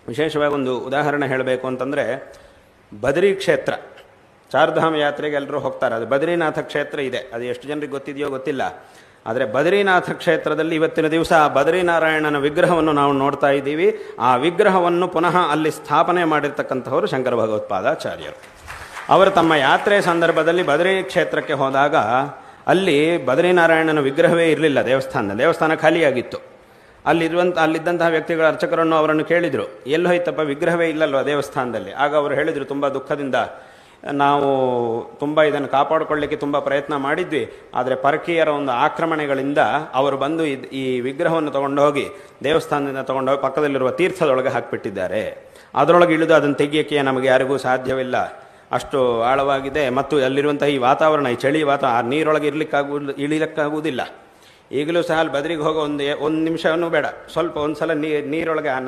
ವಿಶೇಷವಾಗಿ ಒಂದು ಉದಾಹರಣೆ ಹೇಳಬೇಕು ಅಂತಂದರೆ, ಬದರಿ ಕ್ಷೇತ್ರ, ಚಾರ್ಧಾಮ ಯಾತ್ರೆಗೆ ಎಲ್ಲರೂ ಹೋಗ್ತಾರೆ. ಅದು ಬದ್ರಿನಾಥ ಕ್ಷೇತ್ರ ಇದೆ, ಅದು ಎಷ್ಟು ಜನರಿಗೆ ಗೊತ್ತಿದೆಯೋ ಗೊತ್ತಿಲ್ಲ. ಆದರೆ ಬದ್ರಿನಾಥ ಕ್ಷೇತ್ರದಲ್ಲಿ ಇವತ್ತಿನ ದಿವಸ ಬದ್ರಿನಾರಾಯಣನ ವಿಗ್ರಹವನ್ನು ನಾವು ನೋಡ್ತಾ ಇದ್ದೀವಿ. ಆ ವಿಗ್ರಹವನ್ನು ಪುನಃ ಅಲ್ಲಿ ಸ್ಥಾಪನೆ ಮಾಡಿರ್ತಕ್ಕಂಥವರು ಶಂಕರ ಭಗವತ್ಪಾದಾಚಾರ್ಯರು. ಅವರು ತಮ್ಮ ಯಾತ್ರೆ ಸಂದರ್ಭದಲ್ಲಿ ಬದರಿ ಕ್ಷೇತ್ರಕ್ಕೆ ಹೋದಾಗ ಅಲ್ಲಿ ಬದ್ರಿನಾರಾಯಣನ ವಿಗ್ರಹವೇ ಇರಲಿಲ್ಲ. ದೇವಸ್ಥಾನ ಖಾಲಿಯಾಗಿತ್ತು. ಅಲ್ಲಿದ್ದಂತಹ ವ್ಯಕ್ತಿಗಳ ಅರ್ಚಕರನ್ನು ಅವರನ್ನು ಕೇಳಿದರು, ಎಲ್ಲಿ ಹೋಯ್ತಪ್ಪ, ವಿಗ್ರಹವೇ ಇಲ್ಲಲ್ವ ದೇವಸ್ಥಾನದಲ್ಲಿ? ಆಗ ಅವರು ಹೇಳಿದರು ತುಂಬ ದುಃಖದಿಂದ, ನಾವು ತುಂಬ ಇದನ್ನು ಕಾಪಾಡಿಕೊಳ್ಳಲಿಕ್ಕೆ ತುಂಬ ಪ್ರಯತ್ನ ಮಾಡಿದ್ವಿ, ಆದರೆ ಪರಕೀಯರ ಒಂದು ಆಕ್ರಮಣೆಗಳಿಂದ ಅವರು ಬಂದು ಈ ವಿಗ್ರಹವನ್ನು ತೊಗೊಂಡೋಗಿ ದೇವಸ್ಥಾನದಿಂದ ತೊಗೊಂಡೋಗಿ ಪಕ್ಕದಲ್ಲಿರುವ ತೀರ್ಥದೊಳಗೆ ಹಾಕಿಬಿಟ್ಟಿದ್ದಾರೆ. ಅದರೊಳಗೆ ಇಳಿದು ಅದನ್ನು ತೆಗಿಯೋಕ್ಕೆ ನಮಗೆ ಯಾರಿಗೂ ಸಾಧ್ಯವಿಲ್ಲ, ಅಷ್ಟು ಆಳವಾಗಿದೆ. ಮತ್ತು ಅಲ್ಲಿರುವಂಥ ಈ ವಾತಾವರಣ, ಈ ಚಳಿ ವಾತಾವರಣ, ಆ ನೀರೊಳಗೆ ಇಳಿಲಿಕ್ಕಾಗುವುದಿಲ್ಲ. ಈಗಲೂ ಸಹ ಅಲ್ಲಿ ಬದ್ರಿಗೆ ಹೋಗೋ ಒಂದು ನಿಮಿಷವೂ ಬೇಡ, ಸ್ವಲ್ಪ ಒಂದು ಸಲ ನೀರೊಳಗೆ